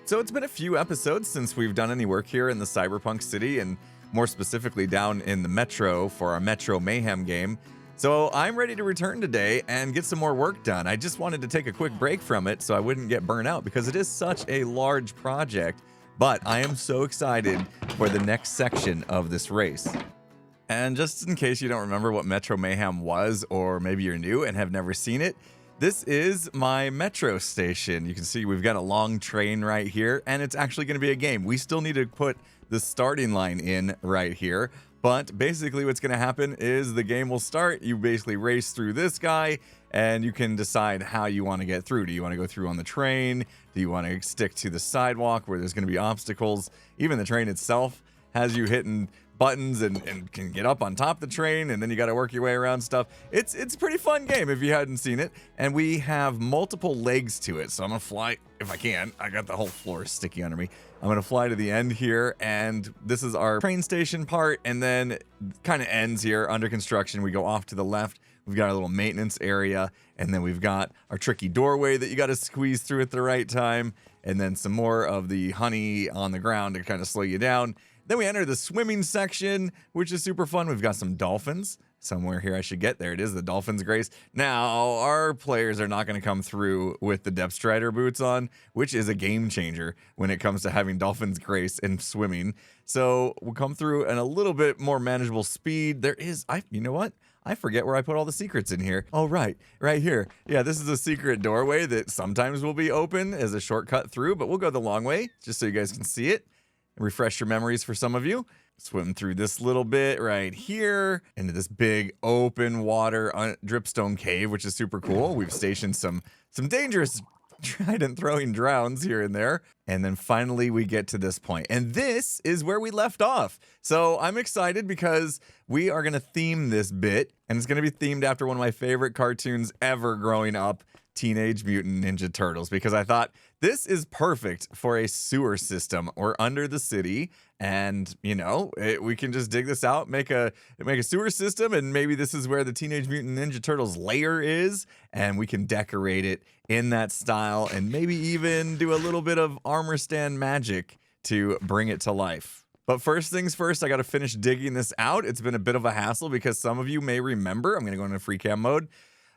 So it's been a few episodes since we've done any work here in the cyberpunk city, and more specifically down in the Metro for our Metro Mayhem game. So I'm ready to return today and get some more work done. I just wanted to take a quick break from it so I wouldn't get burnt out because it is such a large project, but I am so excited for the next section of this race. And just in case you don't remember what Metro Mayhem was, or maybe you're new and have never seen it, this is my metro station. You can see we've got a long train right here, and it's actually going to be a game. We still need to put the starting line in right here, but basically what's going to happen is the game will start. You basically race through this guy, and you can decide how you want to get through. Do you want to go through on the train? Do you want to stick to the sidewalk where there's going to be obstacles? Even the train itself has you hitting buttons and can get up on top of the train, and then you got to work your way around stuff. It's a pretty fun game if you hadn't seen it, and we have multiple legs to it. So I'm gonna fly if I can. I got the whole floor sticky under me. I'm gonna fly to the end here, and this is our train station part, and then kind of ends here under construction. We go off to the left. We've got a little maintenance area, and then we've got our tricky doorway that you got to squeeze through at the right time, and then some more of the honey on the ground to kind of slow you down. Then we enter the swimming section, which is super fun. We've got some dolphins somewhere here. I should get there. It is the Dolphins Grace. Now, our players are not going to come through with the Depth Strider boots on, which is a game changer when it comes to having Dolphins Grace and swimming. So we'll come through at a little bit more manageable speed. There is, you know what? I forget where I put all the secrets in here. Oh, right here. Yeah, this is a secret doorway that sometimes will be open as a shortcut through, but we'll go the long way just so you guys can see it. Refresh your memories for some of you. Swim through this little bit right here into this big open water dripstone cave, which is super cool. We've stationed some dangerous trident throwing drowns here and there. And then finally we get to this point. And this is where we left off. So I'm excited because we are going to theme this bit, and it's going to be themed after one of my favorite cartoons ever growing up, Teenage Mutant Ninja Turtles, because I thought this is perfect for a sewer system. We're under the city, and you know, we can just dig this out, make a sewer system, and maybe this is where the Teenage Mutant Ninja Turtles lair is, and we can decorate it in that style, and maybe even do a little bit of armor stand magic to bring it to life. But first things first, I got to finish digging this out. It's been a bit of a hassle because some of you may remember, I'm going to go into free cam mode.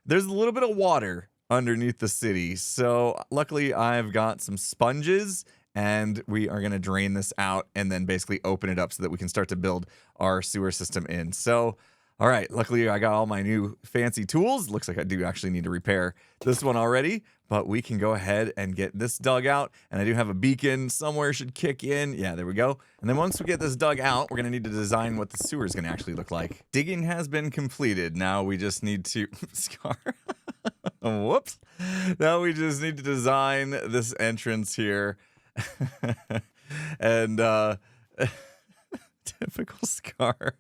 There's a little bit of water underneath the city. So luckily I've got some sponges, and we are going to drain this out and then basically open it up so that we can start to build our sewer system in. So, all right, luckily I got all my new fancy tools. Looks like I do actually need to repair this one already, but we can go ahead and get this dug out. And I do have a beacon somewhere should kick in. Yeah, there we go. And then once we get this dug out, we're going to need to design what the sewer is going to actually look like. Digging has been completed. Now we just need to Scar. Whoops. Now we just need to design this entrance here. And typical Scar.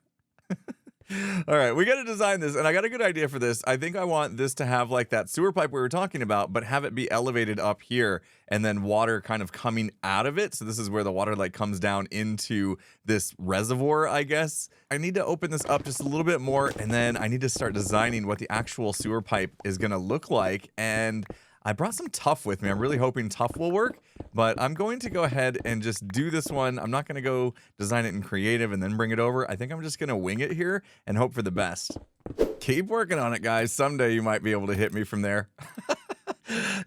All right, we got to design this, and I got a good idea for this. I think I want this to have like that sewer pipe we were talking about, but have it be elevated up here, and then water kind of coming out of it. So this is where the water like comes down into this reservoir, I guess. I need to open this up just a little bit more, and then I need to start designing what the actual sewer pipe is going to look like. And I brought some tuff with me. I'm really hoping tuff will work, but I'm going to go ahead and just do this one. I'm not going to go design it in creative and then bring it over. I think I'm just going to wing it here and hope for the best. Keep working on it, guys. Someday you might be able to hit me from there.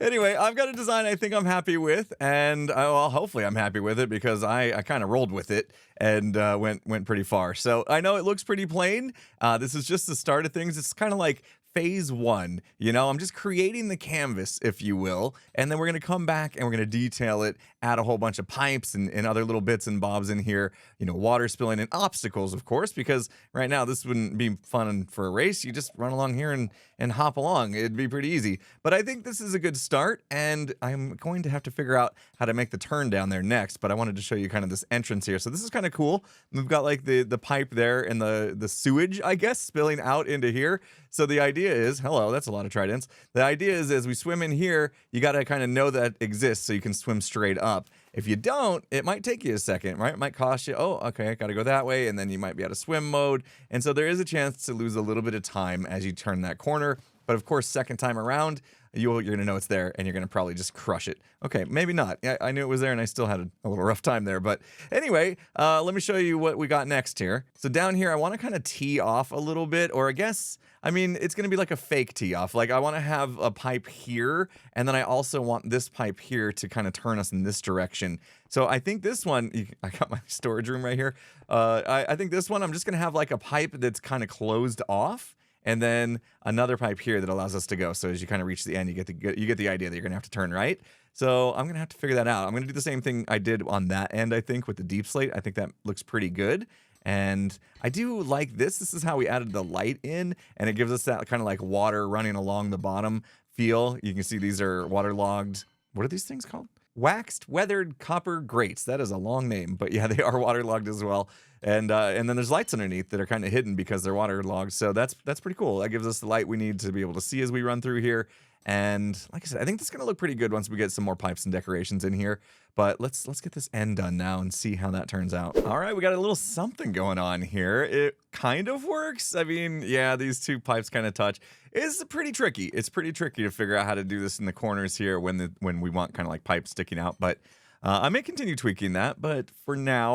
Anyway, I've got a design I think I'm happy with, and well, hopefully I'm happy with it because I kind of rolled with it and went pretty far. So I know it looks pretty plain. This is just the start of things. It's kind of like phase one, you know, I'm just creating the canvas, if you will, and then we're going to come back and we're going to detail it, add a whole bunch of pipes and other little bits and bobs in here, you know, water spilling and obstacles, of course, because right now this wouldn't be fun for a race. You just run along here and hop along. It'd be pretty easy. But I think this is a good start, and I'm going to have to figure out how to make the turn down there next, but I wanted to show you kind of this entrance here. So this is kind of cool. We've got like the pipe there and the sewage, I guess, spilling out into here. So the idea is, hello, that's a lot of tridents. The idea is as we swim in here, you got to kind of know that exists so you can swim straight up. If you don't, it might take you a second, right? It might cost you, oh, okay, I got to go that way, and then you might be out of swim mode. And so there is a chance to lose a little bit of time as you turn that corner. But of course, second time around, you're going to know it's there, and you're going to probably just crush it. Okay, maybe not. I knew it was there, and I still had a little rough time there. But anyway, let me show you what we got next here. So down here, I want to kind of tee off a little bit, or I guess, I mean, it's going to be like a fake tee off. Like, I want to have a pipe here, and then I also want this pipe here to kind of turn us in this direction. So I think this one, I got my storage room right here. I think this one, I'm just going to have like a pipe that's kind of closed off, and then another pipe here that allows us to go. So as you kind of reach the end, you get the idea that you're gonna have to turn right. So I'm gonna have to figure that out. I'm gonna do the same thing I did on that end, I think, with the deep slate. I think that looks pretty good. And I do like this. This is how we added the light in, and it gives us that kind of like water running along the bottom feel. You can see these are waterlogged. What are these things called? Waxed weathered copper grates. That is a long name, but yeah, they are waterlogged as well. And then there's lights underneath that are kind of hidden because they're waterlogged. So that's pretty cool. That gives us the light we need to be able to see as we run through here. And like I said, I think this is gonna look pretty good once we get some more pipes and decorations in here. But let's get this end done now and see how that turns out. All right, we got a little something going on here. It kind of works. I mean, yeah, these two pipes kind of touch. It's pretty tricky. It's pretty tricky to figure out how to do this in the corners here when we want kind of like pipes sticking out. But I may continue tweaking that, but for now,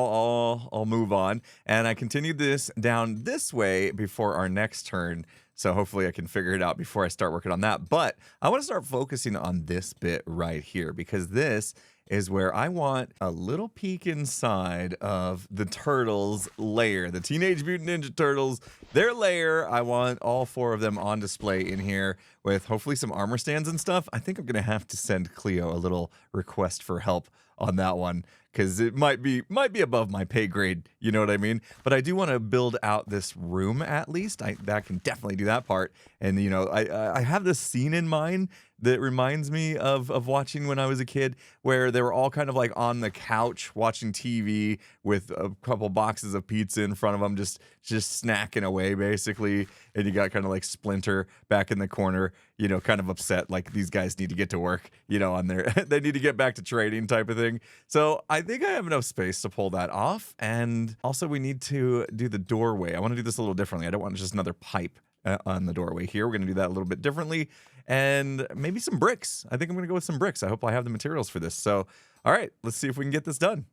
I'll move on. And I continued this down this way before our next turn. So hopefully I can figure it out before I start working on that. But I want to start focusing on this bit right here, because this is where I want a little peek inside of the turtles' lair, the Teenage Mutant Ninja Turtles, their lair. I want all 4 of them on display in here with hopefully some armor stands and stuff. I think I'm going to have to send Cleo a little request for help on that one, because it might be above my pay grade, you know what I mean? But I do want to build out this room at least. That can definitely do that part. And you know, I have this scene in mind that reminds me of watching when I was a kid, where they were all kind of like on the couch watching TV with a couple boxes of pizza in front of them, just snacking away basically. And you got kind of like Splinter back in the corner, you know, kind of upset, like these guys need to get to work, you know, on their they need to get back to trading type of thing. So I think I have enough space to pull that off. And also we need to do the doorway. I want to do this a little differently. I don't want just another pipe on the doorway here. We're going to do that a little bit differently, and maybe some bricks. I think I'm going to go with some bricks. I hope I have the materials for this. So, all right, let's see if we can get this done.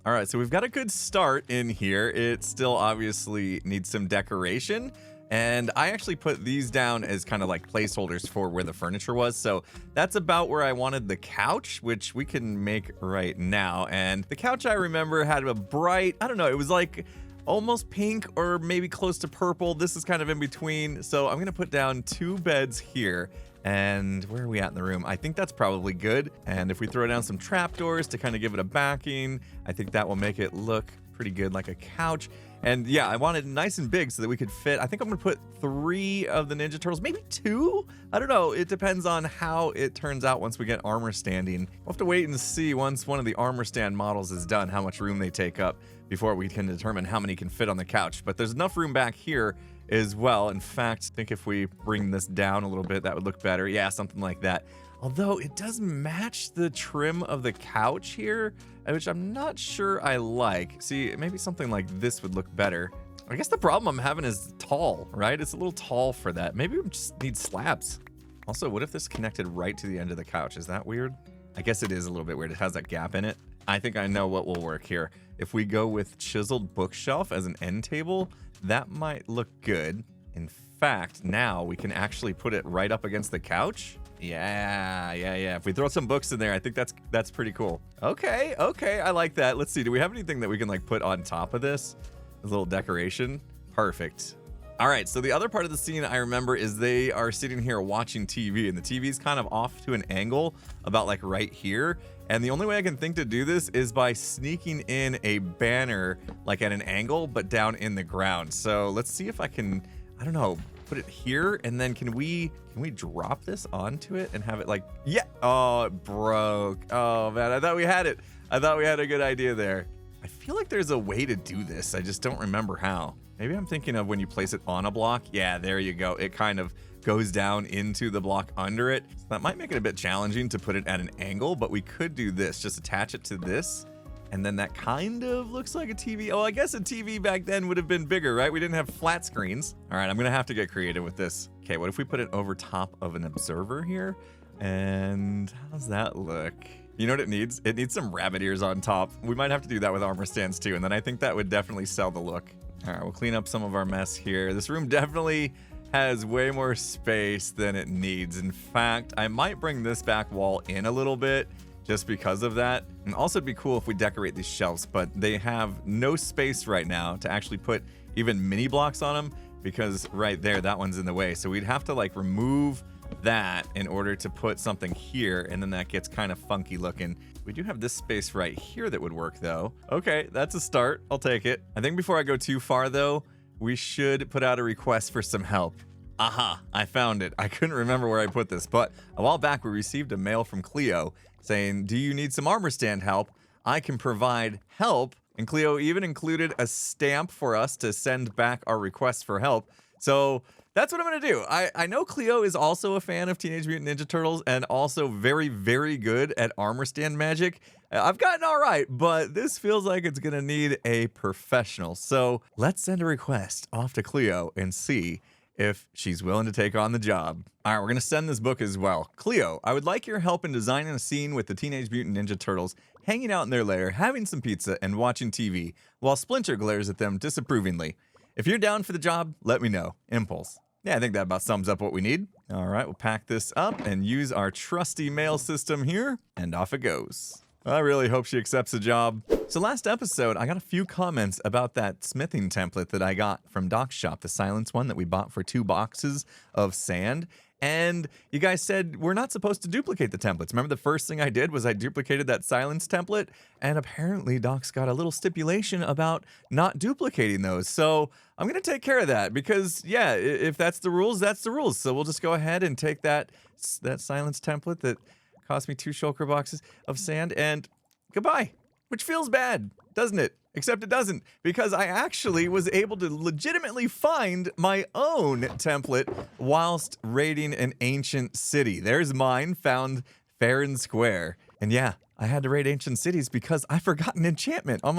All right, so we've got a good start in here. It still obviously needs some decoration. And I actually put these down as kind of like placeholders for where the furniture was. So that's about where I wanted the couch, which we can make right now. And the couch, I remember, had a bright, I don't know, it was like almost pink or maybe close to purple. This is kind of in between. So I'm going to put down 2 beds here. And where are we at in the room? I think that's probably good. And if we throw down some trapdoors to kind of give it a backing, I think that will make it look pretty good, like a couch. And yeah, I want it nice and big so that we could fit. I think I'm gonna put 3 of the Ninja Turtles, maybe 2? I don't know. It depends on how it turns out once we get armor standing. We'll have to wait and see once one of the armor stand models is done, how much room they take up before we can determine how many can fit on the couch. But there's enough room back here as well. In fact, I think if we bring this down a little bit, that would look better. Yeah, something like that. Although it does match the trim of the couch here, which I'm not sure I like. See, maybe something like this would look better. I guess the problem I'm having is tall, right? It's a little tall for that. Maybe we just need slabs. Also, what if this connected right to the end of the couch? Is that weird? I guess it is a little bit weird. It has that gap in it. I think I know what will work here. If we go with chiseled bookshelf as an end table, that might look good. In fact, now we can actually put it right up against the couch. Yeah. If we throw some books in there, I think that's pretty cool. Okay, I like that. Let's see, do we have anything that we can like put on top of this? A little decoration? Perfect. All right, so the other part of the scene I remember is they are sitting here watching TV, and the TV's kind of off to an angle about like right here. And the only way I can think to do this is by sneaking in a banner like at an angle, but down in the ground. So let's see if I can, I don't know, put it here, and then can we drop this onto it and have it like, yeah, oh, it broke. Oh man, I thought we had it. I thought we had a good idea there. I feel like there's a way to do this. I just don't remember how. Maybe I'm thinking of when you place it on a block. Yeah, there you go. It kind of goes down into the block under it. So that might make it a bit challenging to put it at an angle, but we could do this. Just attach it to this, and then that kind of looks like a TV. Oh, I guess a TV back then would have been bigger, right? We didn't have flat screens. All right, I'm gonna have to get creative with this. Okay, what if we put it over top of an observer here? And how's that look? You know what it needs? It needs some rabbit ears on top. We might have to do that with armor stands too, and then I think that would definitely sell the look. All right, we'll clean up some of our mess here. This room definitely has way more space than it needs. In fact, I might bring this back wall in a little bit just because of that. And also it'd be cool if we decorate these shelves, but they have no space right now to actually put even mini blocks on them because right there, that one's in the way. So we'd have to like remove that in order to put something here, and then that gets kind of funky looking. We do have this space right here that would work though. Okay, that's a start. I'll take it. I think before I go too far though, we should put out a request for some help. Aha, I found it. I couldn't remember where I put this, but a while back we received a mail from Cleo saying, do you need some armor stand help? I can provide help. And Cleo even included a stamp for us to send back our request for help. So that's what I'm gonna do. I know Cleo is also a fan of Teenage Mutant Ninja Turtles and also very, very good at armor stand magic. I've gotten all right, but this feels like it's gonna need a professional. So let's send a request off to Cleo and see if she's willing to take on the job. All right, we're gonna send this book as well. Cleo, I would like your help in designing a scene with the Teenage Mutant Ninja Turtles hanging out in their lair, having some pizza and watching TV, while Splinter glares at them disapprovingly. If you're down for the job, let me know. Impulse. Yeah, I think that about sums up what we need. All right, we'll pack this up and use our trusty mail system here, and off it goes. I really hope she accepts the job. So last episode, I got a few comments about that smithing template that I got from Doc's shop, the silence one that we bought for 2 boxes of sand. And you guys said we're not supposed to duplicate the templates. Remember the first thing I did was I duplicated that silence template, and apparently Doc's got a little stipulation about not duplicating those. So I'm gonna take care of that because yeah, if that's the rules, that's the rules. So we'll just go ahead and take that silence template that cost me 2 shulker boxes of sand and goodbye, which feels bad, doesn't it? Except it doesn't, because I actually was able to legitimately find my own template whilst raiding an ancient city. There's mine, found fair and square. And yeah, I had to raid ancient cities because I forgot an enchantment on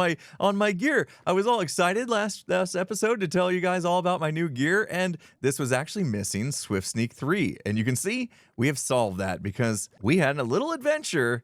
my gear. I was all excited last episode to tell you guys all about my new gear, and this was actually missing Swift Sneak 3. And you can see we have solved that because we had a little adventure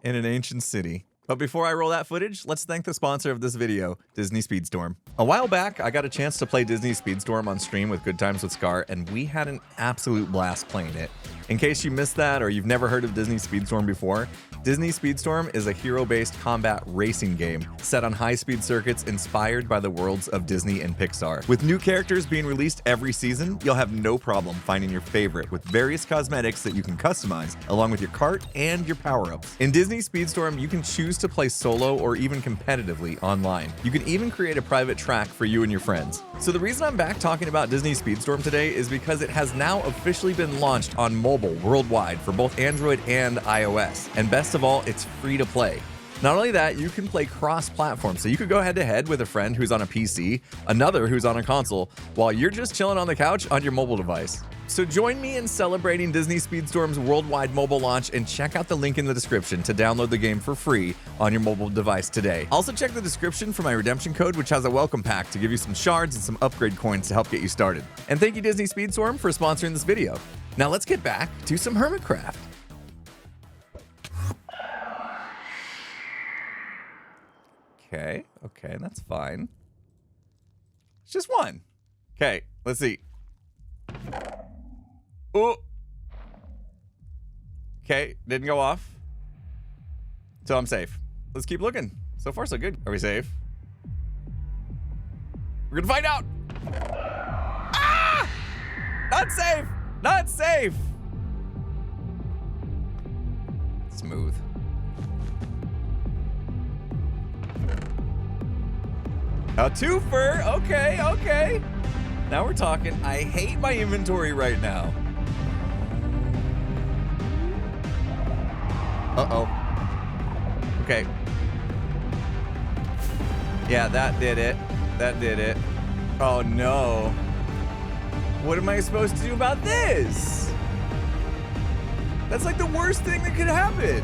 in an ancient city. But before I roll that footage, let's thank the sponsor of this video, Disney Speedstorm. A while back, I got a chance to play Disney Speedstorm on stream with Good Times with Scar, and we had an absolute blast playing it. In case you missed that or you've never heard of Disney Speedstorm before, Disney Speedstorm is a hero-based combat racing game set on high-speed circuits inspired by the worlds of Disney and Pixar. With new characters being released every season, you'll have no problem finding your favorite with various cosmetics that you can customize along with your cart and your power-ups. In Disney Speedstorm, you can choose to play solo or even competitively online. You can even create a private track for you and your friends. So the reason I'm back talking about Disney Speedstorm today is because it has now officially been launched on mobile worldwide for both Android and iOS. And best of all, it's free to play. Not only that, you can play cross-platform, so you could go head-to-head with a friend who's on a PC, another who's on a console, while you're just chilling on the couch on your mobile device. So join me in celebrating Disney Speedstorm's worldwide mobile launch and check out the link in the description to download the game for free on your mobile device today. Also check the description for my redemption code, which has a welcome pack to give you some shards and some upgrade coins to help get you started. And thank you Disney Speedstorm for sponsoring this video. Now let's get back to some Hermitcraft. Okay, okay, that's fine. It's just one. Okay, let's see. Oh. Okay, didn't go off. So I'm safe. Let's keep looking. So far, so good. Are we safe? We're gonna find out. Ah! Not safe. Not safe. Smooth. A twofer. Okay, okay. Now we're talking. I hate my inventory right now. Uh-oh. Okay. Yeah, that did it. That did it. Oh, no. What am I supposed to do about this? That's like the worst thing that could happen.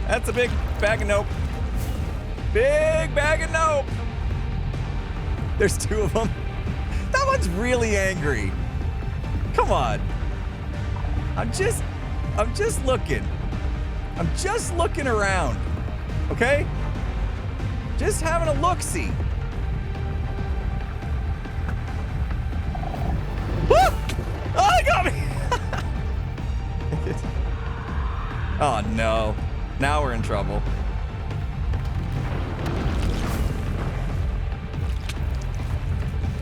That's a big bag of nope. Big bag of nope. There's two of them. That one's really angry. Come on. I'm just looking. I'm just looking around. Okay? Just having a look-see. Oh, he got me. Oh no. Now we're in trouble.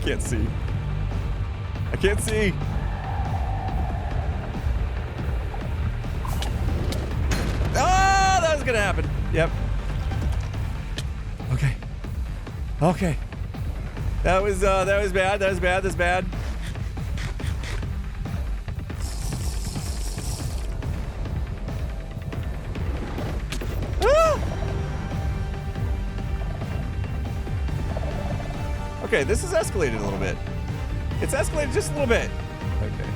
Can't see. I can't see. Oh, that was gonna happen. Yep. Okay. Okay. That was bad. That was bad. That's bad. Okay, this has escalated a little bit. It's escalated just a little bit. Okay.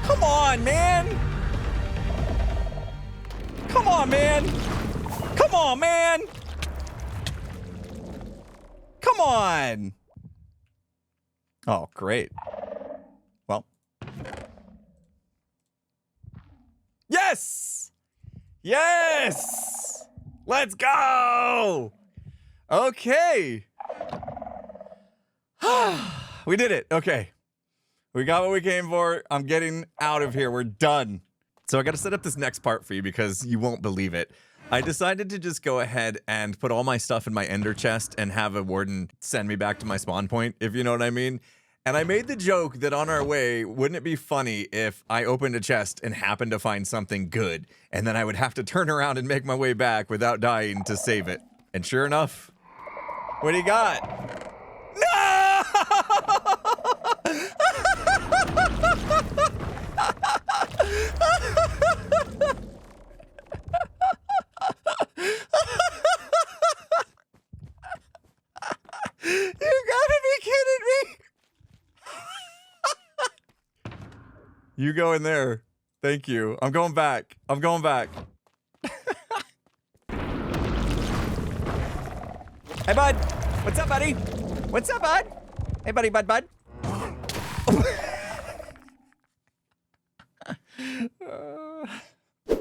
Come on, man! Come on, man! Come on, man! Come on! Oh, great. Well. Yes! Yes! Let's go! Okay. We did it. Okay. We got what we came for. I'm getting out of here. We're done. So I got to set up this next part for you because you won't believe it. I decided to just go ahead and put all my stuff in my ender chest and have a warden send me back to my spawn point, if you know what I mean. And I made the joke that on our way, wouldn't it be funny if I opened a chest and happened to find something good, and then I would have to turn around and make my way back without dying to save it. And sure enough, what do you got? No! You gotta be kidding me! You go in there. Thank you. I'm going back. I'm going back. Hey, bud. What's up, buddy? What's up, bud? Hey, buddy, bud.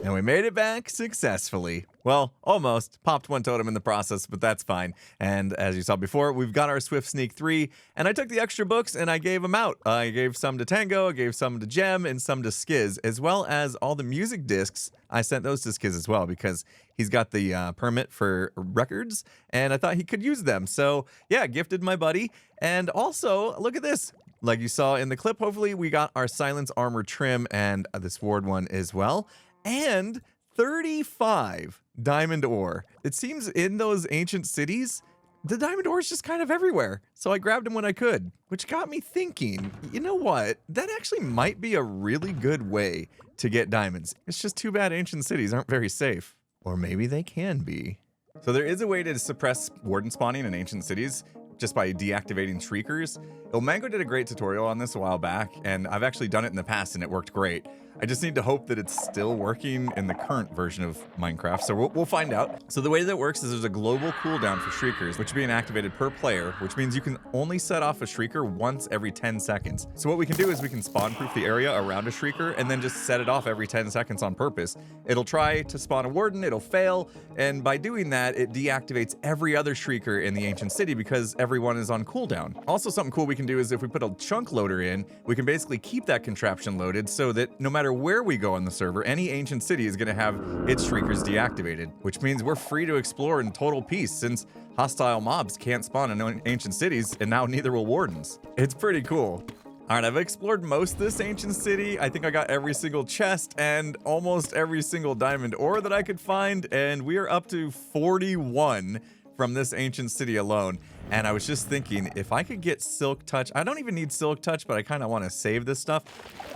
And we made it back successfully. Well, almost. Popped one totem in the process, but that's fine. And as you saw before, we've got our Swift Sneak 3, and I took the extra books and I gave them out. I gave some to Tango, I gave some to Gem, and some to Skiz, as well as all the music discs. I sent those to Skiz as well because he's got the permit for records, and I thought he could use them. So yeah, gifted my buddy. And also, look at this. Like you saw in the clip, hopefully we got our Silence Armor trim and this Ward one as well. And 35 diamond ore. It seems in those ancient cities, the diamond ore is just kind of everywhere. So I grabbed them when I could, which got me thinking, you know what? That actually might be a really good way to get diamonds. It's just too bad ancient cities aren't very safe. Or maybe they can be. So there is a way to suppress warden spawning in ancient cities. just by deactivating shriekers. Ilmango did a great tutorial on this a while back, and I've actually done it in the past and it worked great. I just need to hope that it's still working in the current version of Minecraft, so we'll find out. So the way that works is there's a global cooldown for shriekers, which are being activated per player, which means you can only set off a shrieker once every 10 seconds. So what we can do is we can spawn-proof the area around a shrieker and then just set it off every 10 seconds on purpose. It'll try to spawn a warden, it'll fail, and by doing that, it deactivates every other shrieker in the ancient city because everyone is on cooldown. Also, something cool we can do is if we put a chunk loader in, we can basically keep that contraption loaded so that no matter where we go on the server, any ancient city is going to have its shriekers deactivated, which means we're free to explore in total peace since hostile mobs can't spawn in ancient cities, and now neither will wardens. It's pretty cool. All right, I've explored most of this ancient city. I think I got every single chest and almost every single diamond ore that I could find, and we are up to 41 from this ancient city alone. And I was just thinking, if I could get Silk Touch, I don't even need Silk Touch, but I kind of want to save this stuff.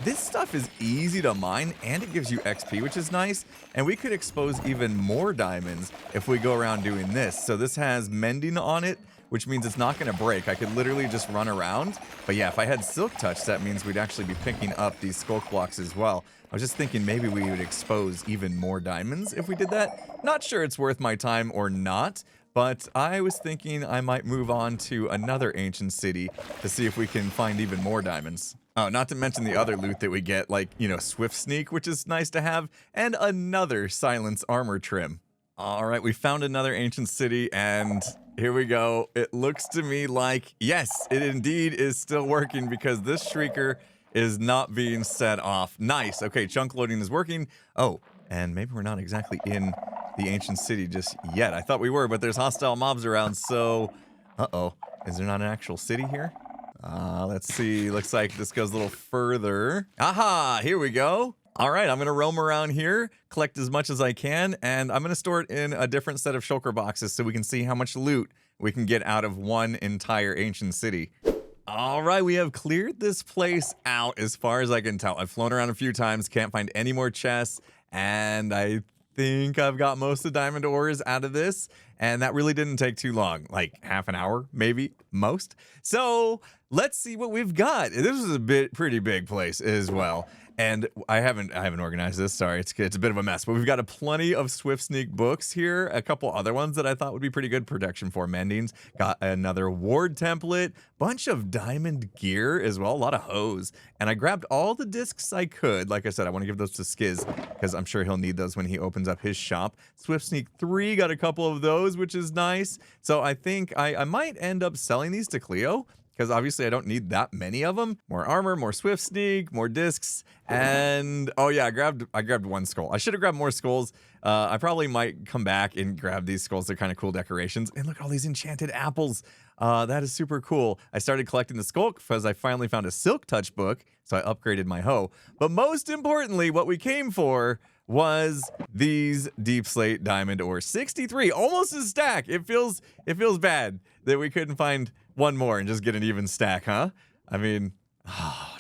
This stuff is easy to mine, and it gives you XP, which is nice. And we could expose even more diamonds if we go around doing this. So this has mending on it, which means it's not going to break. I could literally just run around. But yeah, if I had Silk Touch, that means we'd actually be picking up these skulk blocks as well. I was just thinking maybe we would expose even more diamonds if we did that. Not sure it's worth my time or not, but I was thinking I might move on to another ancient city to see if we can find even more diamonds. Oh, not to mention the other loot that we get, like, you know, Swift Sneak, which is nice to have, and another Silence Armor Trim. All right, we found another ancient city, and here we go. It looks to me like, yes, it indeed is still working because this shrieker is not being set off. Nice. Okay, chunk loading is working. Oh, and maybe we're not exactly in the ancient city just yet. I thought we were, but there's hostile mobs around, so... Uh-oh. Is there not an actual city here? Let's see. Looks like this goes a little further. Aha! Here we go. All right, I'm going to roam around here, collect as much as I can, and I'm going to store it in a different set of shulker boxes so we can see how much loot we can get out of one entire ancient city. All right, we have cleared this place out as far as I can tell. I've flown around a few times, can't find any more chests, and I think I've got most of the diamond ores out of this, and that really didn't take too long, like half an hour, maybe, most. So let's see what we've got. This is a pretty big place as well. And I haven't organized this. Sorry, it's a bit of a mess. But we've got plenty of Swift Sneak books here. A couple other ones that I thought would be pretty good protection for mendings. Got another ward template, bunch of diamond gear as well, a lot of hose. And I grabbed all the discs I could. Like I said, I want to give those to Skiz because I'm sure he'll need those when he opens up his shop. Swift Sneak 3 got a couple of those, which is nice. So I think I might end up selling these to Cleo, because obviously I don't need that many of them. More armor, more Swift Sneak, more discs, and oh yeah, I grabbed one skull. I should have grabbed more skulls. I probably might come back and grab these skulls. They're kind of cool decorations. And look at all these enchanted apples. That is super cool. I started collecting the skulk because I finally found a Silk Touch book, so I upgraded my hoe. But most importantly, what we came for was these deep slate diamond ore. 63, almost a stack. It feels bad that we couldn't find one more and just get an even stack, huh? I mean,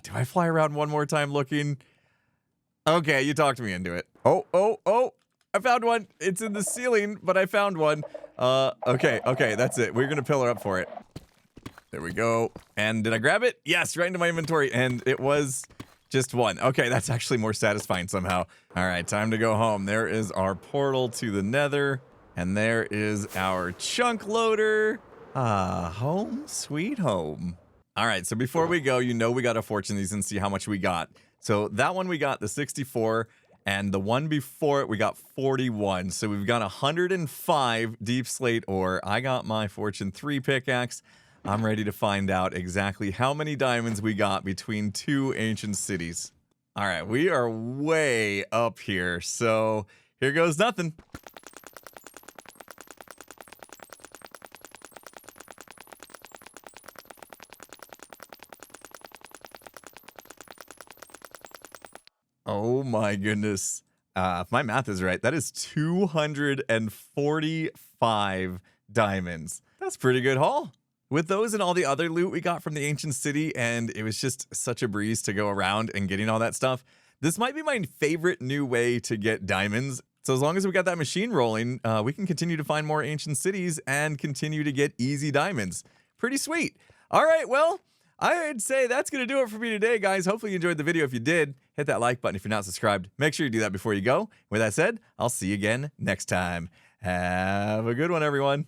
do I fly around one more time looking? Okay, you talked me into it. Oh, I found one. It's in the ceiling, but I found one. Okay, that's it. We're gonna pillar up for it. There we go. And did I grab it? Yes, right into my inventory, and it was just one. Okay, that's actually more satisfying somehow. All right, time to go home. There is our portal to the nether, and there is our chunk loader. Home sweet home. All right, so before we go, you know we got to fortune these and see how much we got. So that one we got the 64, and the one before it we got 41. So we've got 105 deep slate ore. I got my fortune 3 pickaxe. I'm ready to find out exactly how many diamonds we got between two ancient cities. All right, we are way up here, so here goes nothing. Oh my goodness. If my math is right, that is 245 diamonds. That's a pretty good haul. With those and all the other loot we got from the ancient city, and it was just such a breeze to go around and getting all that stuff, this might be my favorite new way to get diamonds. So as long as we got that machine rolling, we can continue to find more ancient cities and continue to get easy diamonds. Pretty sweet. All right, well, I'd say that's going to do it for me today, guys. Hopefully you enjoyed the video. If you did, hit that like button. If you're not subscribed, make sure you do that before you go. With that said, I'll see you again next time. Have a good one, everyone.